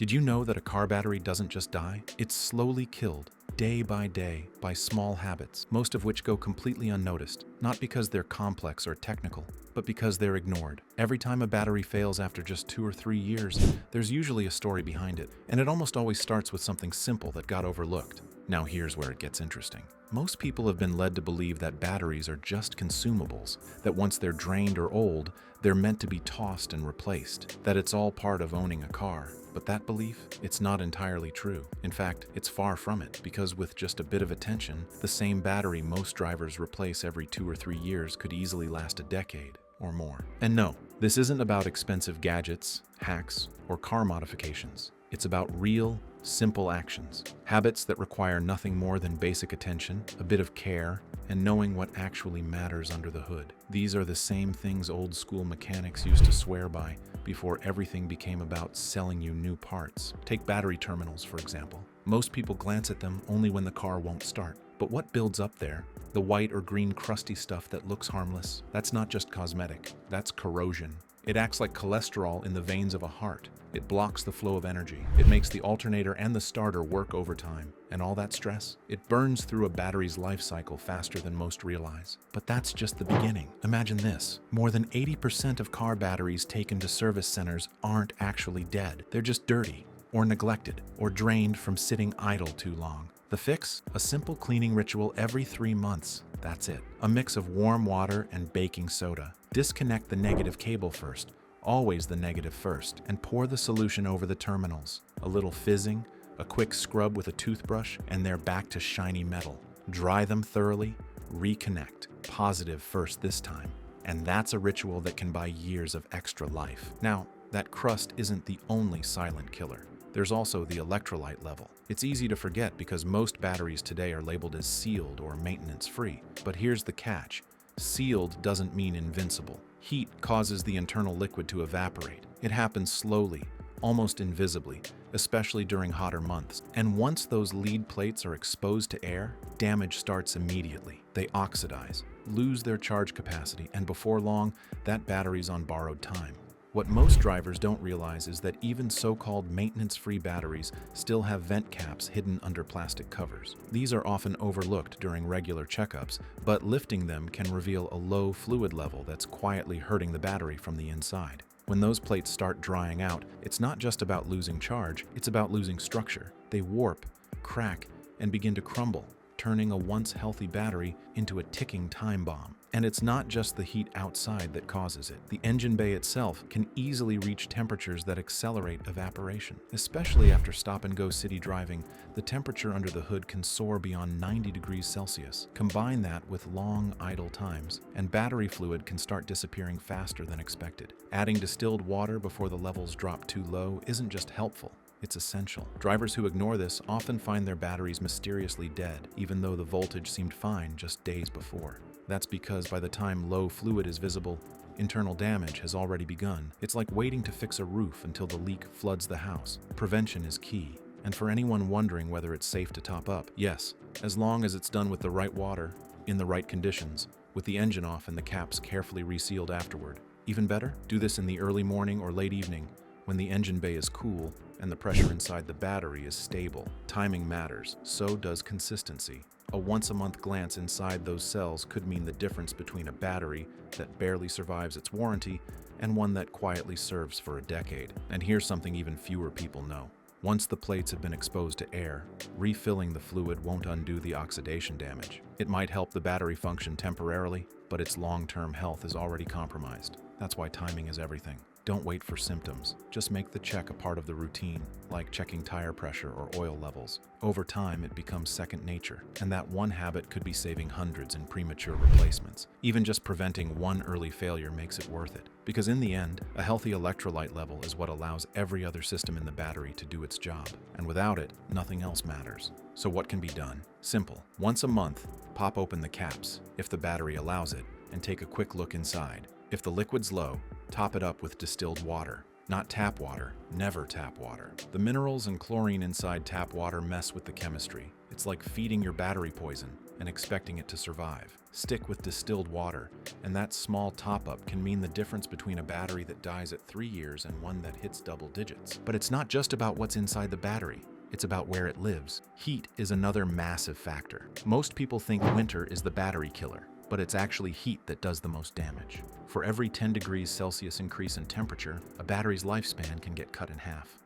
Did you know that a car battery doesn't just die? It's slowly killed, day by small habits, most of which go completely unnoticed, not because they're complex or technical, but because they're ignored. Every time a battery fails after just 2 or 3 years, there's usually a story behind it, and it almost always starts with something simple that got overlooked. Now here's where it gets interesting. Most people have been led to believe that batteries are just consumables, that once they're drained or old, they're meant to be tossed and replaced, that it's all part of owning a car. But that belief, it's not entirely true. In fact, it's far from it, because with just a bit of attention, the same battery most drivers replace every 2 or 3 years could easily last a decade or more. And no, this isn't about expensive gadgets, hacks, or car modifications. It's about real, simple actions, habits that require nothing more than basic attention, a bit of care, and knowing what actually matters under the hood. These are the same things old-school mechanics used to swear by before everything became about selling you new parts. Take battery terminals, for example. Most people glance at them only when the car won't start. But what builds up there? The white or green crusty stuff that looks harmless? That's not just cosmetic, that's corrosion. It acts like cholesterol in the veins of a heart. It blocks the flow of energy. It makes the alternator and the starter work overtime. And all that stress? It burns through a battery's life cycle faster than most realize. But that's just the beginning. Imagine this. More than 80% of car batteries taken to service centers aren't actually dead. They're just dirty, or neglected, or drained from sitting idle too long. The fix? A simple cleaning ritual every 3 months. That's it. A mix of warm water and baking soda. Disconnect the negative cable first, always the negative first, and pour the solution over the terminals. A little fizzing, a quick scrub with a toothbrush, and they're back to shiny metal. Dry them thoroughly, reconnect. Positive first this time. And that's a ritual that can buy years of extra life. Now, that crust isn't the only silent killer. There's also the electrolyte level. It's easy to forget because most batteries today are labeled as sealed or maintenance-free. But here's the catch. Sealed doesn't mean invincible. Heat causes the internal liquid to evaporate. It happens slowly, almost invisibly, especially during hotter months. And once those lead plates are exposed to air, damage starts immediately. They oxidize, lose their charge capacity, and before long, that battery's on borrowed time. What most drivers don't realize is that even so-called maintenance-free batteries still have vent caps hidden under plastic covers. These are often overlooked during regular checkups, but lifting them can reveal a low fluid level that's quietly hurting the battery from the inside. When those plates start drying out, it's not just about losing charge, it's about losing structure. They warp, crack, and begin to crumble, turning a once healthy battery into a ticking time bomb. And it's not just the heat outside that causes it. The engine bay itself can easily reach temperatures that accelerate evaporation. Especially after stop-and-go city driving, the temperature under the hood can soar beyond 90 degrees Celsius. Combine that with long idle times, and battery fluid can start disappearing faster than expected. Adding distilled water before the levels drop too low isn't just helpful. It's essential. Drivers who ignore this often find their batteries mysteriously dead, even though the voltage seemed fine just days before. That's because by the time low fluid is visible, internal damage has already begun. It's like waiting to fix a roof until the leak floods the house. Prevention is key. And for anyone wondering whether it's safe to top up, yes, as long as it's done with the right water, in the right conditions, with the engine off and the caps carefully resealed afterward. Even better, do this in the early morning or late evening, when the engine bay is cool and the pressure inside the battery is stable. Timing matters, so does consistency. A once-a-month glance inside those cells could mean the difference between a battery that barely survives its warranty and one that quietly serves for a decade. And here's something even fewer people know. Once the plates have been exposed to air, refilling the fluid won't undo the oxidation damage. It might help the battery function temporarily, but its long-term health is already compromised. That's why timing is everything. Don't wait for symptoms. Just make the check a part of the routine, like checking tire pressure or oil levels. Over time, it becomes second nature, and that one habit could be saving hundreds in premature replacements. Even just preventing one early failure makes it worth it. Because in the end, a healthy electrolyte level is what allows every other system in the battery to do its job. And without it, nothing else matters. So what can be done? Simple. Once a month, pop open the caps, if the battery allows it, and take a quick look inside. If the liquid's low, top it up with distilled water. Not tap water, never tap water. The minerals and chlorine inside tap water mess with the chemistry. It's like feeding your battery poison, and expecting it to survive. Stick with distilled water, and that small top-up can mean the difference between a battery that dies at 3 years and one that hits double digits. But it's not just about what's inside the battery. It's about where it lives. Heat is another massive factor. Most people think winter is the battery killer, but it's actually heat that does the most damage. For every 10 degrees Celsius increase in temperature, a battery's lifespan can get cut in half.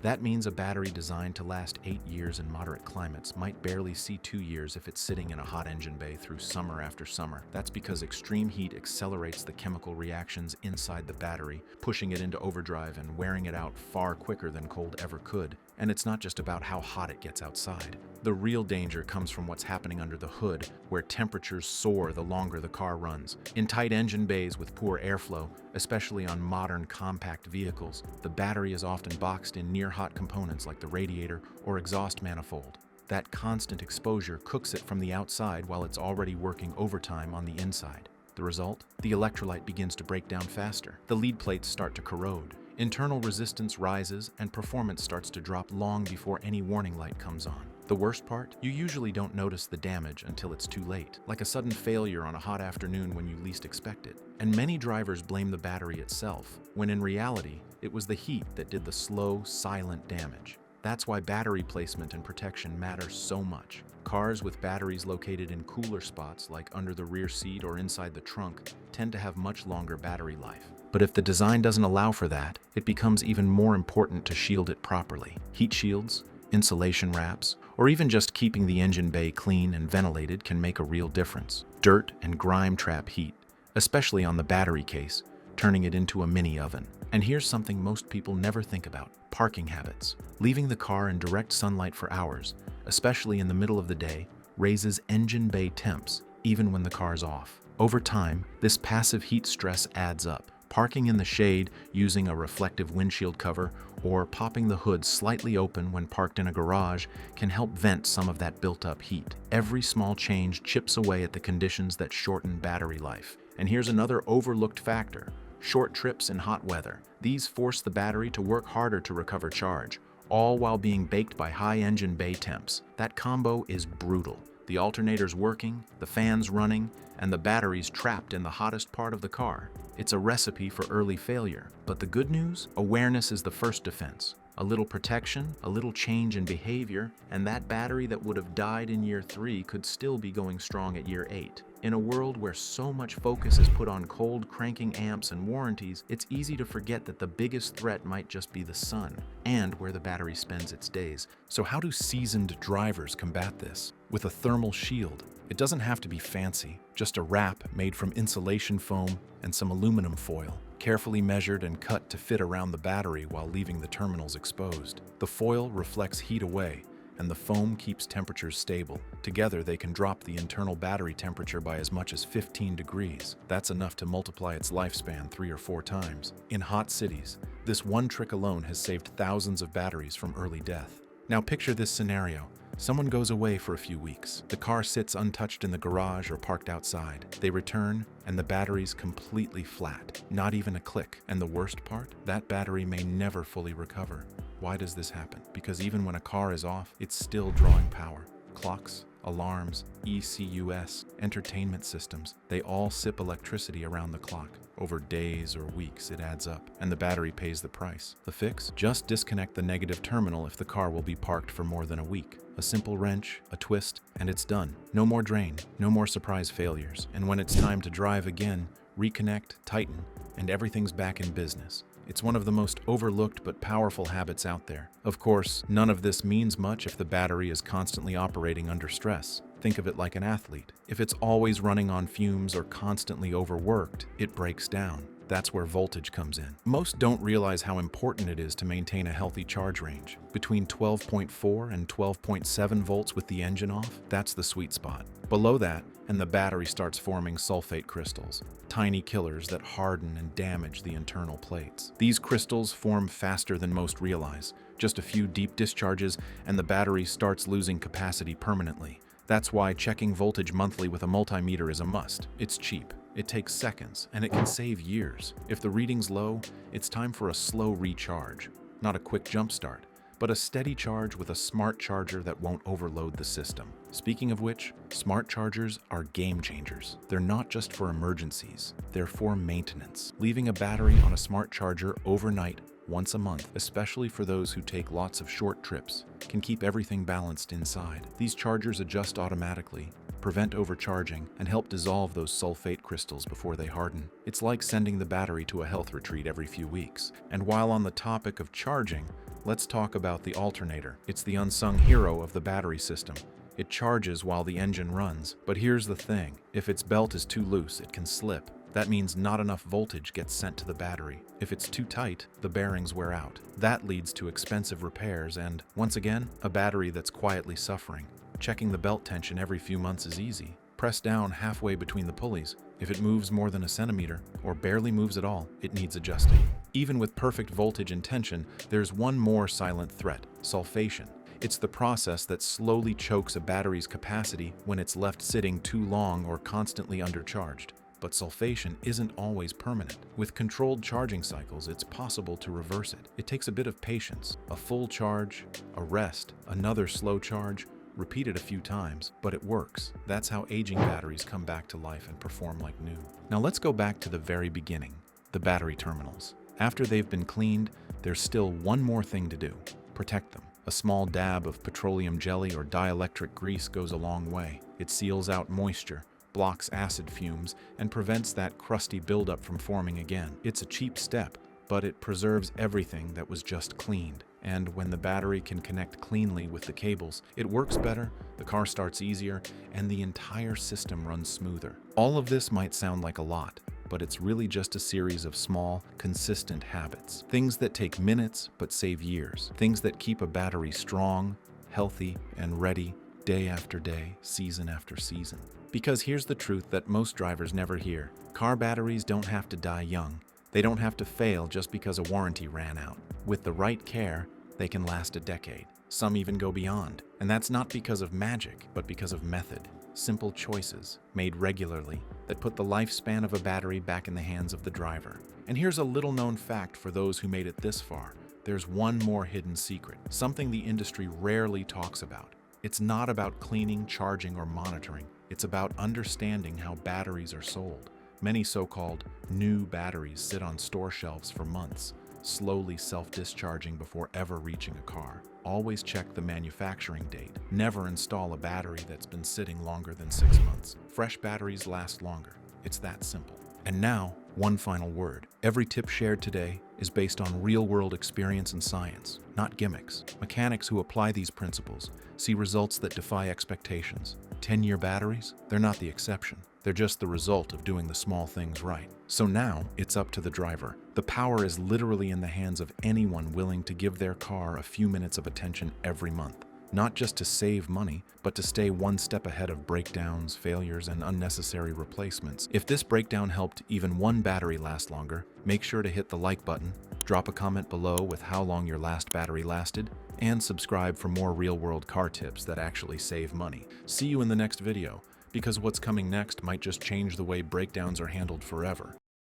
That means a battery designed to last 8 years in moderate climates might barely see 2 years if it's sitting in a hot engine bay through summer after summer. That's because extreme heat accelerates the chemical reactions inside the battery, pushing it into overdrive and wearing it out far quicker than cold ever could. And it's not just about how hot it gets outside. The real danger comes from what's happening under the hood, where temperatures soar the longer the car runs. In tight engine bays with poor airflow, especially on modern compact vehicles, the battery is often boxed in near-hot components like the radiator or exhaust manifold. That constant exposure cooks it from the outside while it's already working overtime on the inside. The result? The electrolyte begins to break down faster. The lead plates start to corrode. Internal resistance rises and performance starts to drop long before any warning light comes on. The worst part? You usually don't notice the damage until it's too late, like a sudden failure on a hot afternoon when you least expect it. And many drivers blame the battery itself, when in reality, it was the heat that did the slow, silent damage. That's why battery placement and protection matter so much. Cars with batteries located in cooler spots, like under the rear seat or inside the trunk, tend to have much longer battery life. But if the design doesn't allow for that, it becomes even more important to shield it properly. Heat shields, insulation wraps, or even just keeping the engine bay clean and ventilated can make a real difference. Dirt and grime trap heat, especially on the battery case, turning it into a mini oven. And here's something most people never think about: parking habits. Leaving the car in direct sunlight for hours, especially in the middle of the day, raises engine bay temps, even when the car's off. Over time, this passive heat stress adds up. Parking in the shade using a reflective windshield cover or popping the hood slightly open when parked in a garage can help vent some of that built-up heat. Every small change chips away at the conditions that shorten battery life. And here's another overlooked factor: short trips in hot weather. These force the battery to work harder to recover charge, all while being baked by high engine bay temps. That combo is brutal. The alternator's working, the fan's running, and the battery's trapped in the hottest part of the car. It's a recipe for early failure. But the good news? Awareness is the first defense. A little protection, a little change in behavior, and that battery that would have died in year 3 could still be going strong at year 8. In a world where so much focus is put on cold cranking amps and warranties, it's easy to forget that the biggest threat might just be the sun and where the battery spends its days. So how do seasoned drivers combat this? With a thermal shield. It doesn't have to be fancy, just a wrap made from insulation foam and some aluminum foil, carefully measured and cut to fit around the battery while leaving the terminals exposed. The foil reflects heat away, and the foam keeps temperatures stable. Together, they can drop the internal battery temperature by as much as 15 degrees. That's enough to multiply its lifespan 3 or 4 times. In hot cities, this one trick alone has saved thousands of batteries from early death. Now picture this scenario. Someone goes away for a few weeks. The car sits untouched in the garage or parked outside. They return, and the battery's completely flat. Not even a click. And the worst part? That battery may never fully recover. Why does this happen? Because even when a car is off, it's still drawing power. Clocks, alarms, ECUs, entertainment systems, they all sip electricity around the clock. Over days or weeks, it adds up, and the battery pays the price. The fix? Just disconnect the negative terminal if the car will be parked for more than a week. A simple wrench, a twist, and it's done. No more drain, no more surprise failures. And when it's time to drive again, reconnect, tighten, and everything's back in business. It's one of the most overlooked but powerful habits out there. Of course, none of this means much if the battery is constantly operating under stress. Think of it like an athlete. If it's always running on fumes or constantly overworked, it breaks down. That's where voltage comes in. Most don't realize how important it is to maintain a healthy charge range. Between 12.4 and 12.7 volts with the engine off, that's the sweet spot. Below that, and the battery starts forming sulfate crystals, tiny killers that harden and damage the internal plates. These crystals form faster than most realize. Just a few deep discharges, and the battery starts losing capacity permanently. That's why checking voltage monthly with a multimeter is a must. It's cheap. It takes seconds, and it can save years. If the reading's low, it's time for a slow recharge. Not a quick jump start, but a steady charge with a smart charger that won't overload the system. Speaking of which, smart chargers are game changers. They're not just for emergencies, they're for maintenance. Leaving a battery on a smart charger overnight once a month, especially for those who take lots of short trips, can keep everything balanced inside. These chargers adjust automatically, prevent overcharging, and help dissolve those sulfate crystals before they harden. It's like sending the battery to a health retreat every few weeks. And while on the topic of charging, let's talk about the alternator. It's the unsung hero of the battery system. It charges while the engine runs. But here's the thing, if its belt is too loose, it can slip. That means not enough voltage gets sent to the battery. If it's too tight, the bearings wear out. That leads to expensive repairs and, once again, a battery that's quietly suffering. Checking the belt tension every few months is easy. Press down halfway between the pulleys. If it moves more than a centimeter, or barely moves at all, it needs adjusting. Even with perfect voltage and tension, there's one more silent threat: sulfation. It's the process that slowly chokes a battery's capacity when it's left sitting too long or constantly undercharged. But sulfation isn't always permanent. With controlled charging cycles, it's possible to reverse it. It takes a bit of patience, a full charge, a rest, another slow charge, repeat it a few times, but it works. That's how aging batteries come back to life and perform like new. Now let's go back to the very beginning, the battery terminals. After they've been cleaned, there's still one more thing to do: protect them. A small dab of petroleum jelly or dielectric grease goes a long way. It seals out moisture, blocks acid fumes, and prevents that crusty buildup from forming again. It's a cheap step, but it preserves everything that was just cleaned. And when the battery can connect cleanly with the cables, it works better, the car starts easier, and the entire system runs smoother. All of this might sound like a lot, but it's really just a series of small, consistent habits. Things that take minutes but save years. Things that keep a battery strong, healthy, and ready day after day, season after season. Because here's the truth that most drivers never hear: car batteries don't have to die young. They don't have to fail just because a warranty ran out. With the right care, they can last a decade. Some even go beyond. And that's not because of magic, but because of method. Simple choices, made regularly, that put the lifespan of a battery back in the hands of the driver. And here's a little-known fact for those who made it this far. There's one more hidden secret, something the industry rarely talks about. It's not about cleaning, charging, or monitoring. It's about understanding how batteries are sold. Many so-called new batteries sit on store shelves for months, slowly self-discharging before ever reaching a car. Always check the manufacturing date. Never install a battery that's been sitting longer than 6 months. Fresh batteries last longer. It's that simple. And now, one final word. Every tip shared today is based on real-world experience and science, not gimmicks. Mechanics who apply these principles see results that defy expectations. 10-year batteries? They're not the exception. They're just the result of doing the small things right. So now, it's up to the driver. The power is literally in the hands of anyone willing to give their car a few minutes of attention every month. Not just to save money, but to stay one step ahead of breakdowns, failures, and unnecessary replacements. If this breakdown helped even one battery last longer, make sure to hit the like button, drop a comment below with how long your last battery lasted, and subscribe for more real-world car tips that actually save money. See you in the next video, because what's coming next might just change the way breakdowns are handled forever.